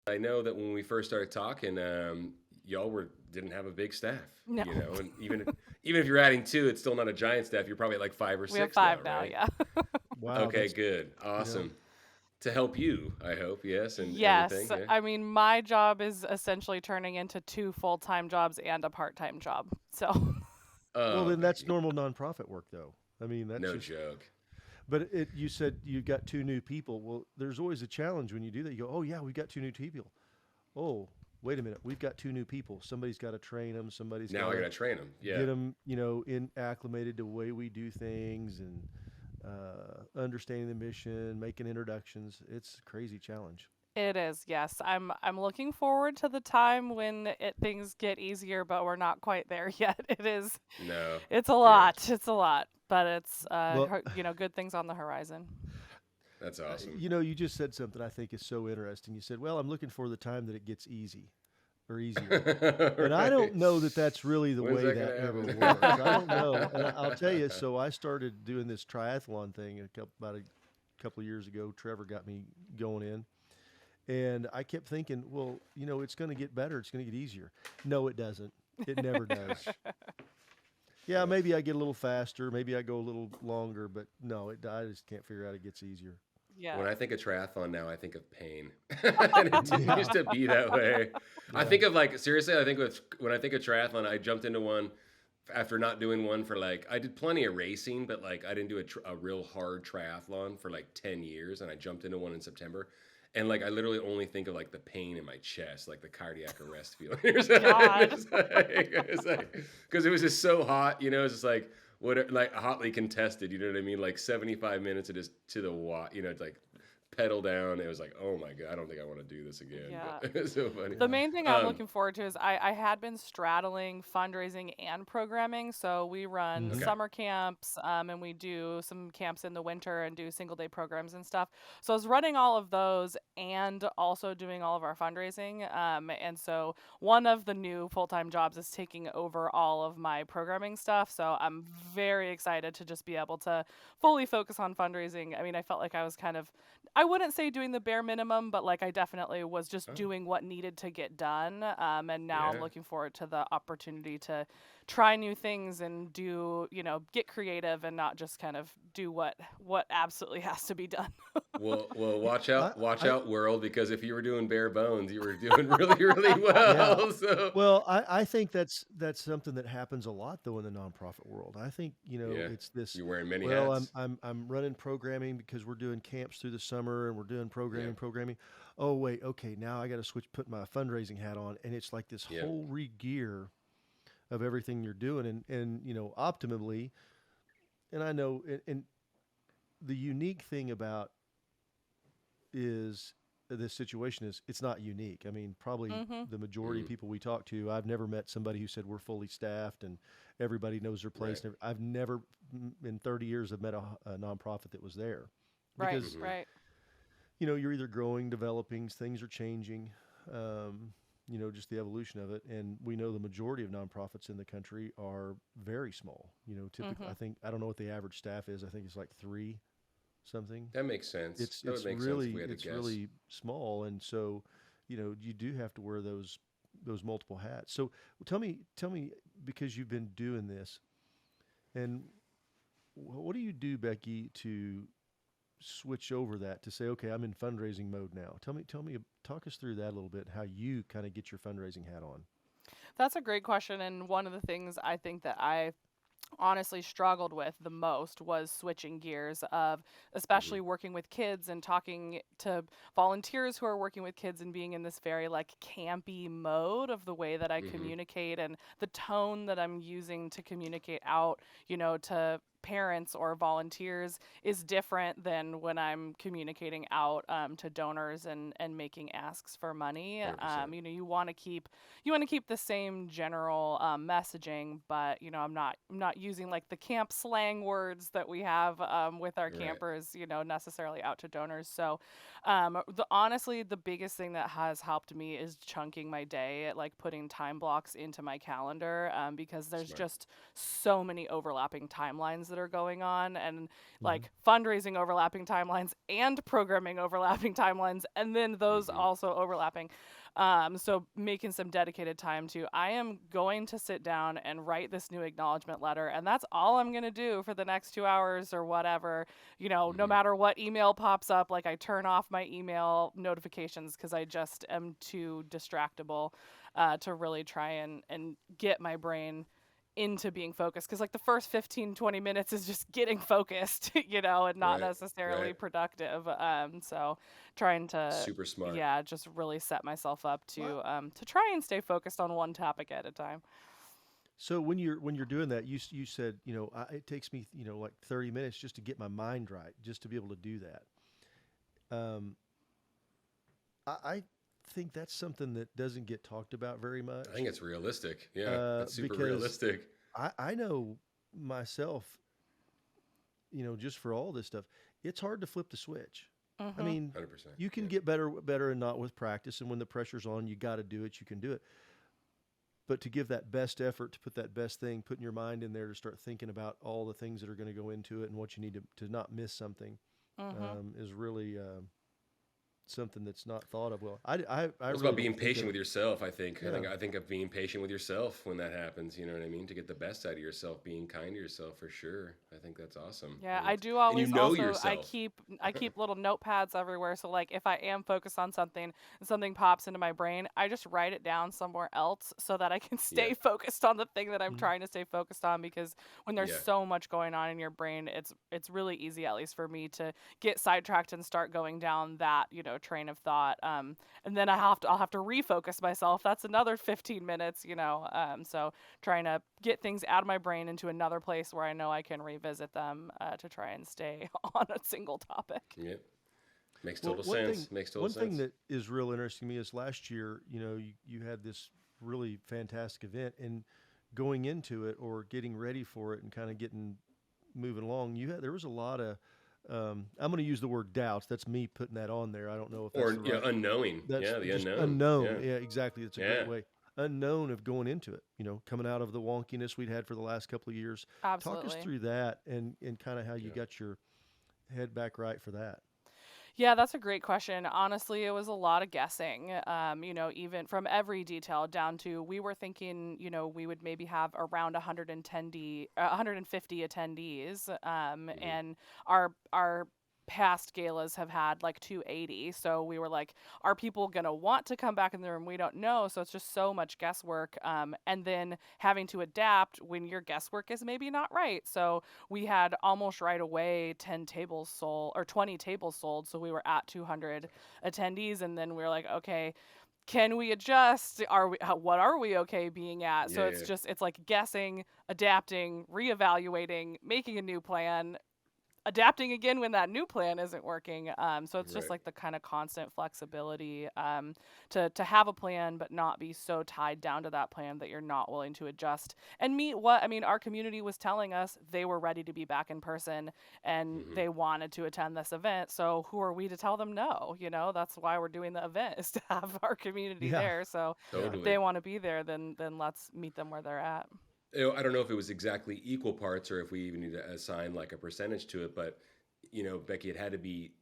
I know that when we first started talking, y'all didn't have a big staff, No, and even if you're adding two, it's still not a giant staff. You're probably at like five or we have six now, 5 now. right? Yeah. Wow, Okay, that's good, you know, awesome. To help you, I hope, yes, and everything. Yes. Yeah. I mean, my job is essentially turning into 2 full-time jobs and a part-time job. So, well, Oh, then that's okay. normal nonprofit work, though. I mean, that's No just. joke. But you said you got two new people. Well, there's always a challenge when you do that. You go, oh yeah, we got two new people. Oh, wait a minute, we've got two new people. Somebody's got to train them. Somebody's Now got I to gotta train them. Yeah. get them, in acclimated to the way we do things and understanding the mission, making introductions. It's a crazy challenge. it is. Yes. I'm looking forward to the time when things get easier, but we're not quite there yet. No. It's a Yeah. lot. It's a lot, but it's Well, good things on the horizon. That's awesome. you just said something I think is so interesting. You said, "Well, I'm looking for the time that it gets easy or easier." And I Right. don't know that that's really the When's way that that ever gonna works. I don't know. And I'll tell you, happen? so I started doing this triathlon thing about a couple of years ago. Trevor got me going in. And I kept thinking, well, it's going to get better. It's going to get easier. No, it doesn't. It never does. Gosh. Yeah, Uh, maybe I get a little faster. Maybe I go a little longer. But no, I just can't figure out it gets easier. when Yeah. I think of triathlon now, I think of pain, and it didn't Yeah. used to be that way. I Yeah. think of like seriously. I think when I think of triathlon, I jumped into one after not doing one for like I did plenty of racing, but like I didn't do a real hard triathlon for like 10 years, and I jumped into one in September. And like I literally only think of like the pain in my chest, like the cardiac arrest feeling. God. It's like because it was just so hot, it's just like what like hotly contested. You know what I mean? Like 75 minutes of just to the watt. It's like pedal down. It was like, oh my god, I don't think I want to do this again. Yeah. But it's so funny. The Yeah. main thing I'm Um, looking forward to is I had been straddling fundraising and programming. So we run Hmm. okay, summer camps, and we do some camps in the winter and do single day programs and stuff. So I was running all of those and also doing all of our fundraising. And so one of the new full time jobs is taking over all of my programming stuff. So I'm very excited to just be able to fully focus on fundraising. I mean, I felt like I was kind of, I wouldn't say doing the bare minimum, but like I definitely was just oh doing what needed to get done. And now I'm yeah. looking forward to the opportunity to try new things and do, get creative and not just kind of do what absolutely has to be done. Well, I, watch I, out, world, because if you were doing bare bones, you were doing really, really yeah. well. So, Well, I think that's something that happens a lot though in the nonprofit world. I think yeah, it's this. you're wearing many Well, I'm hats. I'm I'm running programming because we're doing camps through the summer and we're doing Yep, programming. Oh wait, okay, now I got to switch, put my fundraising hat on, and it's like this yep. whole re-gear of everything you're doing, and optimally. And I know, and the unique thing about is this situation is it's not unique. I mean, probably Mhm. the majority of Mm, people we talk to, I've never met somebody who said we're fully staffed and everybody knows their right. place. I've never in 30 years have met a nonprofit that was there Right, because Hmm. right. you're either growing, developing, things are changing. Um, just the evolution of it, and we know the majority of nonprofits in the country are very small. Typically, Mhm. I don't know what the average staff is. I think it's like three something. That makes sense. it's That would it's make sense if we really had to it's guess. really small, and so you do have to wear those multiple hats. So tell me because you've been doing this, and what do you do, Becky, to switch over that to say, okay, I'm in fundraising mode now? Tell me, talk us through that a little bit. How you kind of get your fundraising hat on? That's a great question. And one of the things I think that I honestly struggled with the most was switching gears of Hmm. especially working with kids and talking to volunteers who are working with kids and being in this very like campy mode of the way that I Hmm. communicate and the tone that I'm using to communicate out, to parents or volunteers is different than when I'm communicating out to donors and making asks for money. 100%. You want to keep the same general messaging, but I'm not using like the camp slang words that we have with our Right. campers, necessarily out to donors. So, honestly, the biggest thing that has helped me is chunking my day, like putting time blocks into my calendar, because there's Smart. just so many overlapping timelines that are going on, and Mm-hmm. like fundraising overlapping timelines and programming overlapping timelines, and then those Mm-hmm. also overlapping. So making some dedicated time to, I am going to sit down and write this new acknowledgement letter, and that's all I'm going to do for the next 2 hours or whatever. No Mm-hmm. matter what email pops up, like I turn off my email notifications because I just am too distractible to really try and get my brain into being focused, because like the first 15-20 minutes is just getting focused, and not Right. necessarily Right. productive. So trying to, Super smart. yeah, just really set myself up Well, to try and stay focused on one topic at a time. so when you're doing that, you said, it takes me, like 30 minutes just to get my mind right, just to be able to do that. Um, I think that's something that doesn't get talked about very much, I think it's realistic. Yeah, that's super because realistic. I know myself, just for all this stuff, it's hard to flip the switch. I Mm-hmm. mean, 100%. you can Yeah. get better and not with practice, and when the pressure's on, you got to do it. You can do it, but to give that best effort, to put that best thing, putting your mind in there to start thinking about all the things that are going to go into it and what you need to not miss something, Mm-hmm. is really something that's not thought of well. I It's really about being don't think patient of with yourself. I think. yeah. I think of being patient with yourself when that happens. You know what I mean? To get the best out of yourself, being kind to yourself for sure. I think that's awesome. Yeah, And I it's do and you always know also yourself. I keep little notepads everywhere. So like if I am focused on something and something pops into my brain, I just write it down somewhere else so that I can Yeah. stay focused on the thing that I'm Mhm. trying to stay focused on, because when there's Yeah. so much going on in your brain, it's really easy, at least for me, to get sidetracked and start going down that, train of thought. And then I'll have to refocus myself. That's another 15 minutes, so trying to get things out of my brain into another place where I know I can revisit them to try and stay on a single topic. Yeah. Makes Well, total sense. Makes total one thing sense. that is real interesting to me is last year, you had this really fantastic event, and going into it or getting ready for it and kind of getting moving along, there was a lot of I'm going to use the word doubts. That's me putting that on there. I don't know if that's Or the right. unknowing. That's Yeah, the just unknown. unknown. Yeah. Yeah, exactly. That's a great Yeah. way. Unknown of going into it. Coming out of the wonkiness we'd had for the last couple of years. Talk us Absolutely. through that and kind of how you Yeah. got your head back right for that. Yeah, that's a great question. Honestly, it was a lot of guessing. Even from every detail down to, we were thinking, we would maybe have around 150 attendees, Hmm. and our past galas have had like 280. So we were like, are people gonna want to come back in the room? We don't know. So it's just so much guesswork, and then having to adapt when your guesswork is maybe not right. So we had almost right away 10 tables sold, or 20 tables sold, so we were at 200 attendees, and then we were like, okay, can we adjust? What are we okay being at? Yeah. So it's like guessing, adapting, reevaluating, making a new plan, adapting again when that new plan isn't working. So it's just Right. like the kind of constant flexibility, to have a plan but not be so tied down to that plan that you're not willing to adjust and meet what, I mean, our community was telling us they were ready to be back in person and Hmm. they wanted to attend this event. So who are we to tell them no? That's why we're doing the event, is to have our community Yeah. there. So Yeah. if they Totally. want to be there, then let's meet them where they're at. I don't know if it was exactly equal parts or if we even need to assign like a percentage to it, but Becky, it had to be,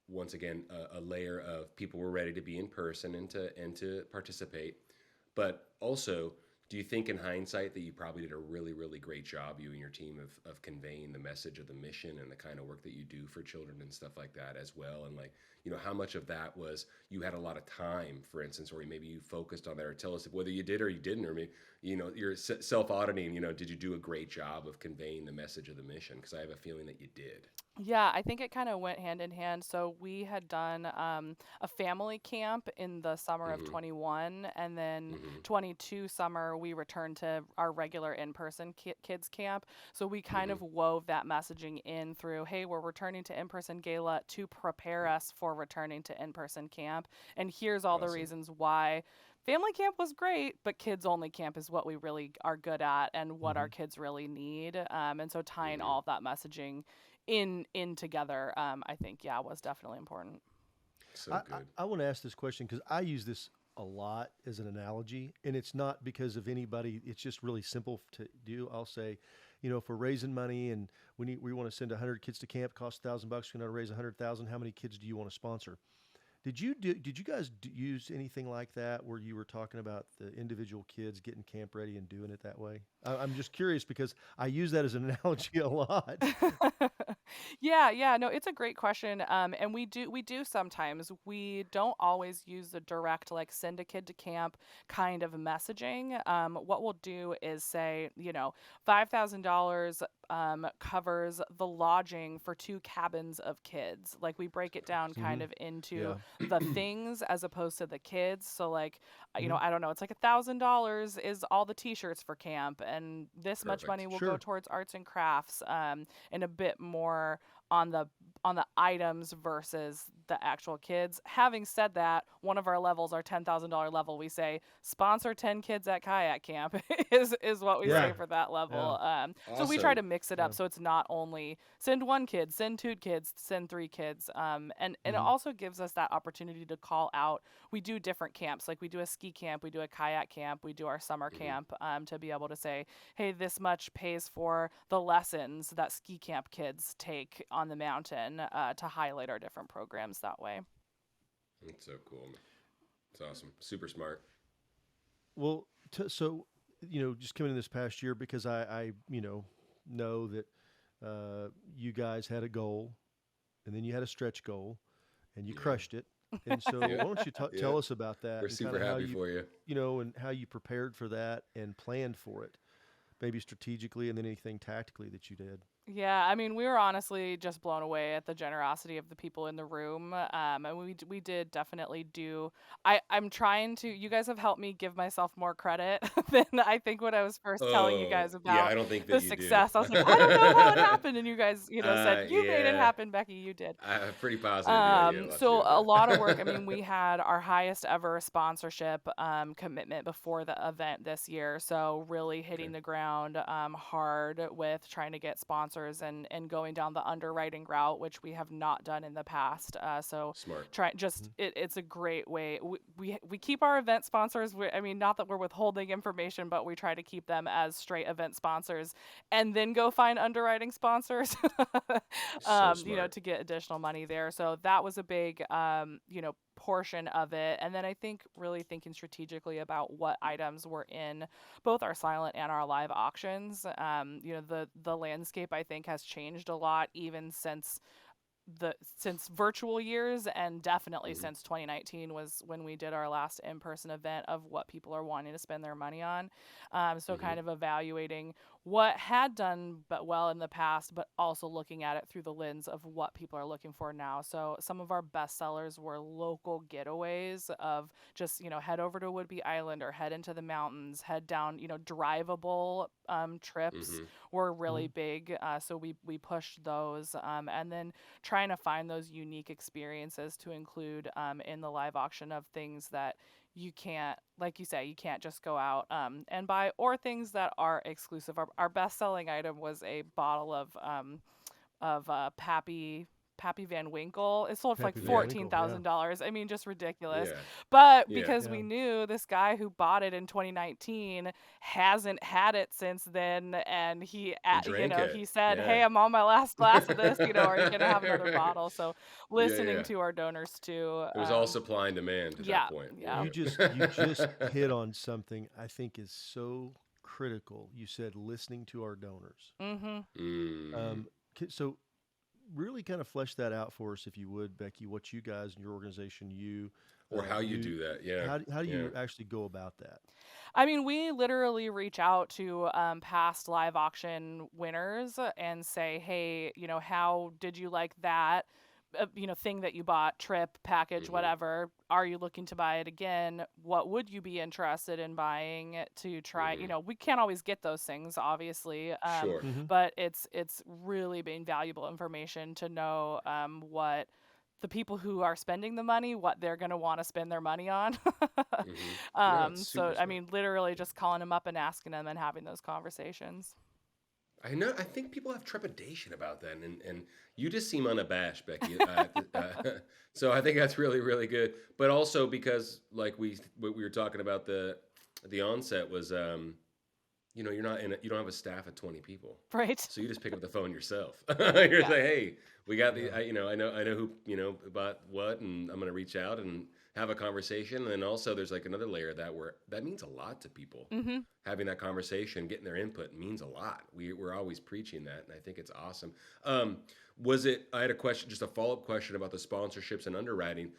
once again, a layer of people were ready to be in person and to participate, but also, do you think in hindsight that you probably did a really, really great job, you and your team, of conveying the message of the mission and the kind of work that you do for children and stuff like that as well? And like, how much of that was you had a lot of time, for instance, or maybe you focused on that, or tell us whether you did or you didn't, or maybe, you're self-auditing, did you do a great job of conveying the message of the mission? Because I have a feeling that you did. Yeah, I think it kind of went hand in hand. So we had done a family camp in the summer of Hmm. 21, and then Hmm. 22 summer we returned to our regular in-person kids camp. So we kind Hmm. of wove that messaging in through, hey, we're returning to in-person gala to prepare us for returning to in-person camp, and here's all the Awesome. reasons why. Family camp was great, but kids only camp is what we really are good at and what Hmm. our kids really need. And so tying Hmm. all of that messaging in together, I think, yeah, was definitely important. So I, I, good. I want to ask this question because I use this a lot as an analogy, and it's not because of anybody. It's just really simple to do. I'll say, if we're raising money and we want to send 100 kids to camp, costs $1,000. We're going to raise 100,000. How many kids do you want to sponsor? Did you guys use anything like that where you were talking about the individual kids getting camp ready and doing it that way? I'm just curious because I use that as an analogy a lot. Yeah, no, it's a great question. And we do sometimes. We don't always use the direct like send a kid to camp kind of messaging. What we'll do is say, $5,000 covers the lodging for 2 cabins of kids. Like we break it down kind of into Yeah. the things as opposed to the kids. So like, Mhm. I don't know, it's like $1,000 is all the t-shirts for camp, and this much money Perfect. will go Sure. towards arts and crafts, and a bit more on the items versus the actual kids. Having said that, one of our levels, our $10,000 level, we say sponsor 10 kids at kayak camp is what we say Yeah. Right. for that Yeah. level. So we try Awesome. to mix it Yeah. up so it's not only send 1 kid, send 2 kids, send 3 kids. And it Mhm. also gives us that opportunity to call out. We do different camps, like we do a ski camp, we do a kayak camp, we do our summer Hmm. camp, to be able to say, hey, this much pays for the lessons that ski camp kids take on the mountain, to highlight our different programs that way. That's so cool. It's awesome. Super smart. Well, so just coming in this past year, because I know that you guys had a goal, and then you had a stretch goal, and you Yeah. crushed it. And so, Yeah. why don't you Yeah. tell us about that We're and kind super of how happy for you. and how you prepared for that and planned for it, maybe strategically, and then anything tactically that you did. Yeah, I mean, we were honestly just blown away at the generosity of the people in the room. And we did definitely do. I'm trying to. You guys have helped me give myself more credit than I think when I was first telling you Oh, guys yeah. about I don't think the that you do. success. I was like, I don't know how it happened, and you guys, said you made it Yeah. happen, Becky. You did. I'm pretty positive. Yeah, you had a lot to do So with a lot of work. I it. mean, we had our highest ever sponsorship commitment before the event this year. So really hitting Okay. the ground hard with trying to get sponsors and going down the underwriting route, which we have not done in the past. So Smart. Mhm. it's a great way. We keep our event sponsors. I mean, not that we're withholding information, but we try to keep them as straight event sponsors, and then go find underwriting sponsors. So smart. To get additional money there. So that was a big, portion of it. And then I think really thinking strategically about what items were in both our silent and our live auctions. The landscape I think has changed a lot even since virtual years, and definitely Hmm. since 2019 was when we did our last in-person event of what people are wanting to spend their money on. So Hmm. kind of evaluating what had done but well in the past, but also looking at it through the lens of what people are looking for now. So some of our best sellers were local getaways of just, head over to Woodby Island or head into the mountains, head down, drivable trips Hmm. were really Mhm. big. So we pushed those, and then trying to find those unique experiences to include in the live auction of things that you can't, like you say, you can't just go out and buy, or things that are exclusive. Our best selling item was a bottle of Pappy Van Winkle. It sold for like Happy Van fourteen Winkle. Yeah. thousand dollars. I mean, just ridiculous. Yeah. But Yeah. because Yeah. we knew this guy who bought it in 2019 hasn't had it since then, and And drank he it. said, Yeah. "Hey, I'm on my last glass of this. Are you gonna have another bottle?" So Yeah. listening Yeah. to our donors too. It was all supply and demand at that Yeah, point. yeah. You just hit on something I think is so critical. You said listening to our donors. Mhm. Mm. So really kind of flesh that out for us, if you would, Becky. What you guys in your organization, Or how you you do that. Yeah. how do Yeah. you actually go about that? I mean, we literally reach out to past live auction winners and say, hey, how did you like that? Thing that you bought, trip, package, Hmm. whatever. Are you looking to buy it again? What would you be interested in buying to try? Hmm. We can't always get those things, obviously, Sure. Hmm. but it's really been valuable information to know what the people who are spending the money, what they're going to want to spend their money on. Hmm. No, it's super So, I smart. mean, literally just calling them up and asking them and having those conversations. I know. I think people have trepidation about that, and you just seem unabashed, Becky. So I think that's really, really good. But also because, like what we were talking about the onset was, you don't have a staff of 20 people. Right. So you just pick up the phone yourself. You're Yeah. like, hey, we got Yeah. I know who, about what, and I'm going to reach out and have a conversation. And then also there's like another layer of that where that means a lot to people. Mm-hmm. Having that conversation, getting their input means a lot. We're always preaching that, and I think it's awesome. I had a question, just a follow-up question about the sponsorships and underwriting.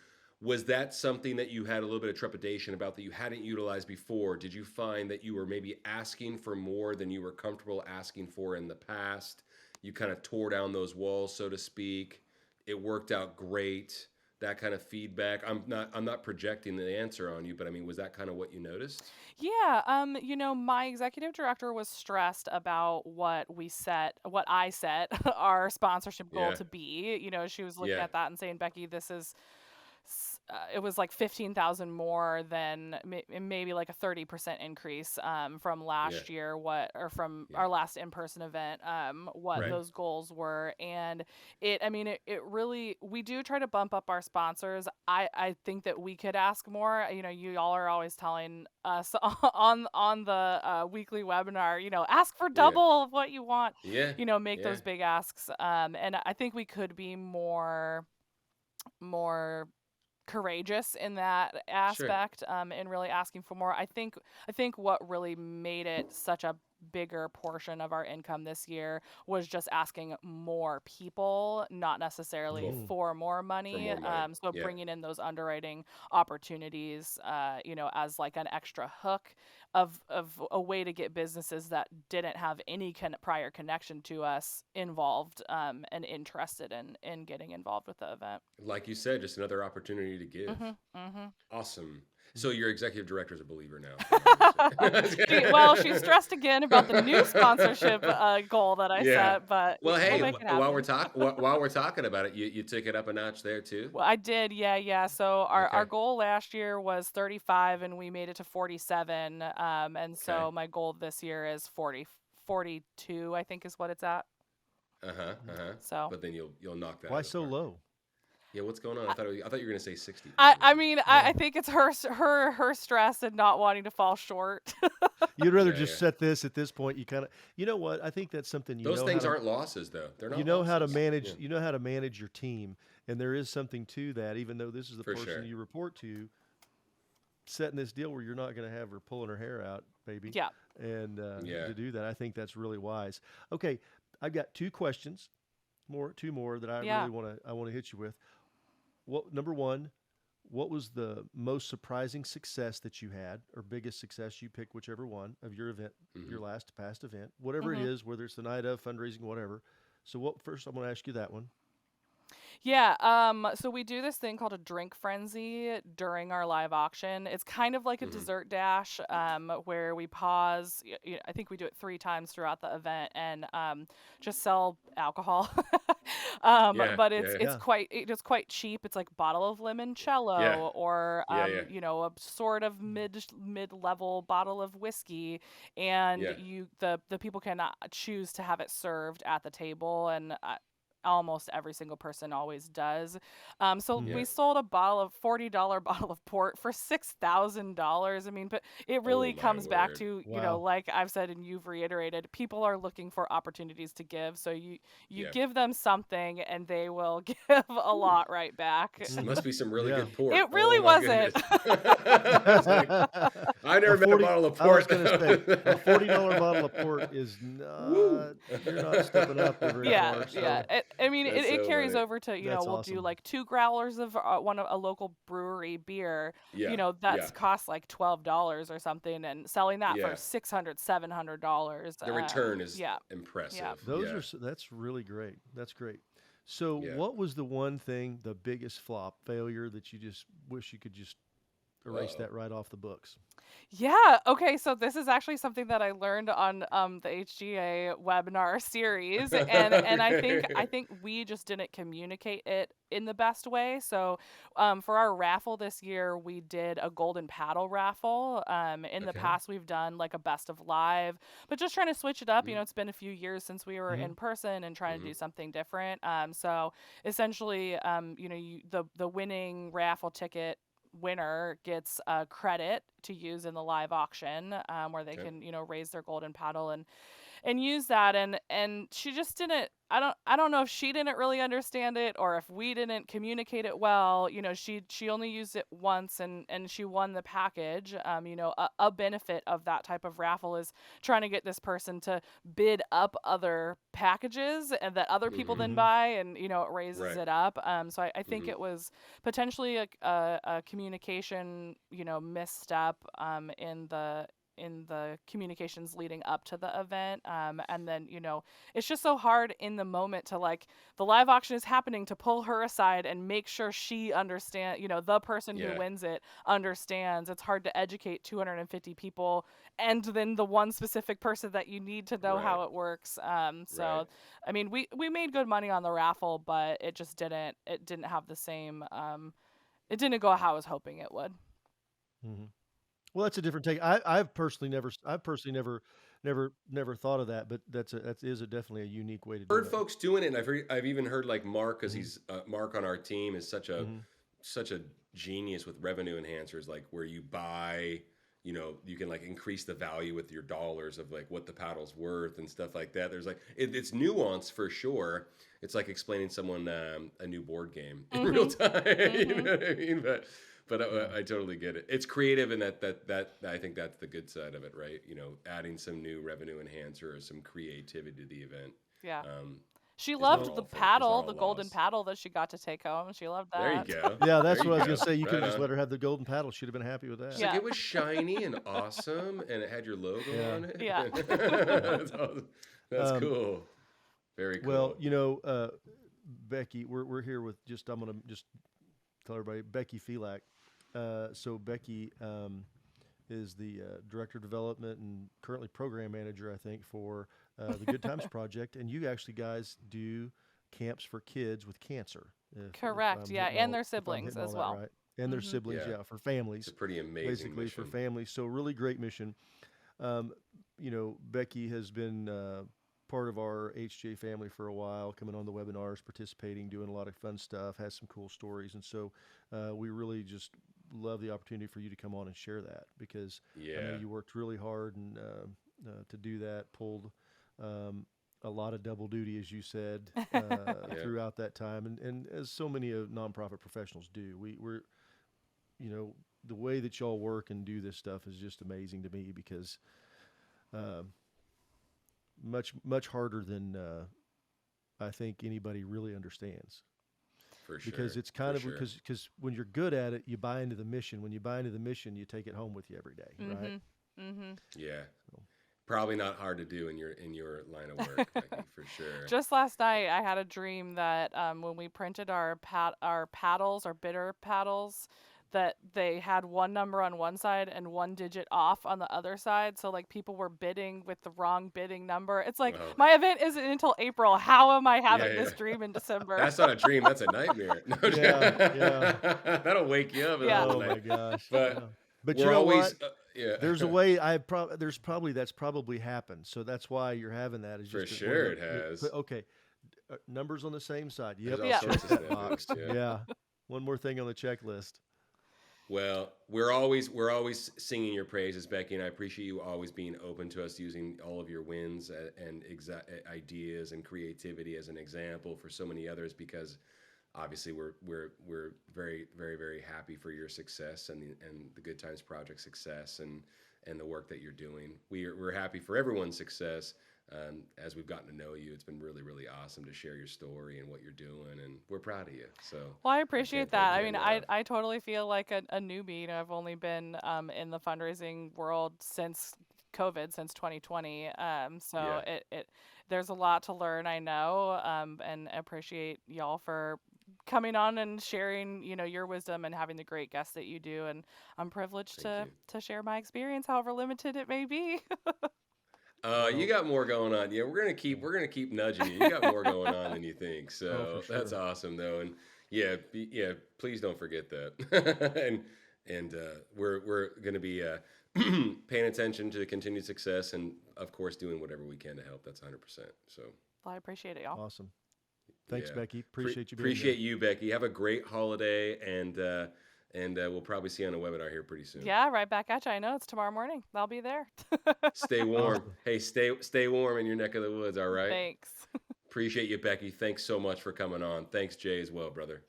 Was that something that you had a little bit of trepidation about that you hadn't utilized before? Did you find that you were maybe asking for more than you were comfortable asking for in the past? You kind of tore down those walls, so to speak. It worked out great. That kind of feedback. I'm not projecting the answer on you, but I mean, was that kind of what you noticed? Yeah, my executive director was stressed about what I set our sponsorship goal Yeah. to be. She was looking Yeah. at that and saying, Becky, it was like 15,000 more than maybe like a 30% increase from Yeah. last year, from Yeah. our last in-person event, what Right. those goals were. And it really, we do try to bump up our sponsors. I think that we could ask more. You all are always telling us on the weekly webinar, ask for Yeah. double of what you want, Yeah. make Yeah. those big asks. And I think we could be more courageous in that Sure. aspect, and really asking for more. I think what really made it such a bigger portion of our income this year was just asking more people, not necessarily Cool. Mm-hmm. for more For money. more money. So Yeah. bringing in those underwriting opportunities, as like an extra hook of a way to get businesses that didn't have any prior connection to us involved, and interested in getting involved with the event. Like you said, just another opportunity to give. Mhm, mhm. Awesome. So your executive director is a believer now, from what I Well, she's understand. stressed again about the new sponsorship goal that I Yeah. set, but Well, we'll hey, make it while we're happen. talking about it, you took it up a notch there too. Well, I did, yeah, yeah. So our Okay. goal last year was 35, and we made it to 47. And Okay. so my goal this year is 42, I think is what it's at. Uh huh. Uh huh. So. But then you'll knock that out Why of the so park. low? Yeah. What's going on? I thought you were gonna say 60 for I, some I reason. mean, Yeah. I think it's her stress and not wanting to fall short. You'd rather Yeah. just Yeah. set this at this point. You know what? I think that's something Those things aren't losses though. They're you not know how to losses. manage. Yeah. You know how to manage your team, and there is something to that. Even though this is the For person sure. you report to, setting this deal where you're not going to have her pulling her hair out, baby, Yeah. and Yeah. to do that, I think that's really wise. Okay, I've got two questions, two more that I Yeah. really want to hit you with. Number one, what was the most surprising success that you had, or biggest success? You pick whichever one of your event, your Hmm. past event, whatever it Mhm. is, whether it's the night of fundraising, whatever. So, first, I'm going to ask you that one. Yeah, so we do this thing called a drink frenzy during our live auction. It's kind of like a Hmm. dessert dash, where we pause. I think we do it 3 times throughout the event, and just sell alcohol. Yeah. But Yeah. Yeah. it's quite cheap. It's like bottle of Yeah. limoncello, or Yeah. Yeah. a sort of mid level bottle of whiskey, and Yeah. the people can choose to have it served at the table, and almost every single person always does. So Mhm. we Yeah. sold a $40 bottle of port for $6,000. I mean, but it Oh really my comes back word. to, Wow. like I've said and you've reiterated, people are looking for opportunities to give. So you Yeah. give them something and they will give a Whew. lot right back. This must Mhm. be some really Yeah. good port. It Oh really my wasn't. goodness. It's like, I A never met a 40 bottle of I was port. gonna say, a $40 bottle of port is Woo. not you're not stepping up there very Yeah, far, yeah. so I mean, That's it so carries funny. over to, that's we'll do awesome. like 2 growlers of a local brewery beer. Yeah. That's Yeah. cost like $12 or something, and selling that for Yeah. $600, $700. The return is Yeah, yeah. impressive. Those Yeah. that's really great. That's great. So, Yeah. what was the one thing, the biggest failure that you just wish you could just erase Uh-oh. that right off the books? Yeah. Okay. So this is actually something that I learned on the HGA webinar series, and I think we just didn't communicate it in the best way. So for our raffle this year, we did a golden paddle raffle. In the Okay. past, we've done like a best of live, but just trying to switch it up. Mm-hmm. It's been a few years since we were Hmm. in person and trying to Mm-hmm. do something different. So essentially, the winning raffle ticket winner gets a credit to use in the live auction, where they Okay. can, raise their golden paddle and use that. And she just didn't. I don't know if she didn't really understand it or if we didn't communicate it well. She only used it once, and she won the package. A benefit of that type of raffle is trying to get this person to bid up other packages and that other people then Mhm. buy, and it raises Right. it up. So I think Mhm. it was potentially a communication misstep in the communications leading up to the event. And then, it's just so hard in the moment to, like, the live auction is happening, to pull her aside and make sure she understand, the person who Yeah. wins it understands. It's hard to educate 250 people and then the one specific person that you need to know Right. how it works. Right. So, I mean, we made good money on the raffle, but it just didn't have the same, it didn't go how I was hoping it would. Mhm. Well, that's a different take. I've personally never thought of that, but that is definitely a unique way to do Heard it. folks doing it, and I've even heard like Mark, because Mhm. he's Mark on our team is Mhm. such a genius with revenue enhancers, like where you buy, you can like increase the value with your dollars of like what the paddle's worth and stuff like that. There's like it's nuance for sure. It's like explaining someone a new board game in real Mhm. time. You Mhm. know what I mean? But Yeah. I totally get it. It's creative, and that I think that's the good side of it, right? Adding some new revenue enhancer or some creativity to the event. Yeah. Um, She is not loved the all is not paddle, all the golden loss. paddle that she got to take home. She loved There you that. go. Yeah, There that's you what I was go. gonna say. You could Right have just on. let her have the golden paddle. She'd have been happy with that. She's like, Yeah. it was shiny and awesome, and it had your logo Yeah. on it. Yeah. That's awesome. That's Um, cool. Very well, cool. Becky, we're here with I'm gonna just tell everybody Becky Felak. So Becky is the director of development and currently program manager, I think, for the Good Times Project. And you actually guys do camps for kids with cancer. If Correct. Yeah, and their if I'm siblings hitting all as that well. right, and their Mhm. siblings, Yeah. yeah, for It's families, a pretty amazing basically for mission. families. So really great mission. Um, Becky has been part of our HJ family for a while, coming on the webinars, participating, doing a lot of fun stuff, has some cool stories. And so we really just love the opportunity for you to come on and share that, because I know Yeah. you worked really hard and to do that, pulled a lot of double duty, as you said, Yeah. throughout that time. And as so many nonprofit professionals do, we're, the way that y'all work and do this stuff is just amazing to me, because much harder than I think anybody really understands. For Because sure. it's kind For of sure. because when you're good at it, you buy into the mission. When you buy into the mission, you take it home with you every day, right? Mhm. Mhm. Yeah. So, Probably not hard to do in your line of work, Becky, for sure. Just last night, I had a dream that when we printed our paddles, our bitter paddles, that they had one number on one side and one digit off on the other side. So like people were bidding with the wrong bidding number. It's like, Oh. my event isn't until April. How am I Yeah, having yeah. this dream in December? That's not a dream. That's a nightmare. No, yeah. that'll wake you up in the Yeah. middle Oh of the my night. gosh. Yeah. But But you we're know what? always, yeah, There's a way. That's probably happened. So that's why you're having that. Is for just sure it has. okay. Numbers on the same side. There's Yep. all Yeah. Check sorts of that snafus. box. Yeah. Yeah. One more thing on the checklist. Well, we're always singing your praises, Becky, and I appreciate you always being open to us, using all of your wins and ideas and creativity as an example for so many others, because obviously we're very very very happy for your success and the Good Times Project success and the work that you're doing. We're happy for everyone's success. As we've gotten to know you, it's been really really awesome to share your story and what you're doing, and we're proud of you. So Well, I I appreciate can't that. thank I you mean, enough. I totally feel like a newbie. I've only been in the fundraising world since COVID, since 2020. So Yeah, it there's a lot to learn, I know, and I appreciate y'all for coming on and sharing, your wisdom and having the great guests that you do. And I'm privileged thank you. to share my experience, however limited it may be. You Well, got more going on. Yeah, we're gonna keep nudging you. You got more going on than you think. oh, for So that's sure. awesome, though. And yeah, please don't forget that. and we're gonna be paying attention to the continued success, and of course doing whatever we can to help. That's 100%. So Well, I appreciate it, y'all. Awesome. Thanks, yeah, Becky. Appreciate you being appreciate you, Becky. Have a great holiday, and we'll probably see you on a webinar here pretty soon. Yeah, right back at you. I know it's tomorrow morning. I'll be there. Stay warm. Awesome. Hey, stay warm in your neck of the woods. All right. Thanks. Appreciate you, Becky. Thanks so much for coming on. Thanks, Jay, as well, brother.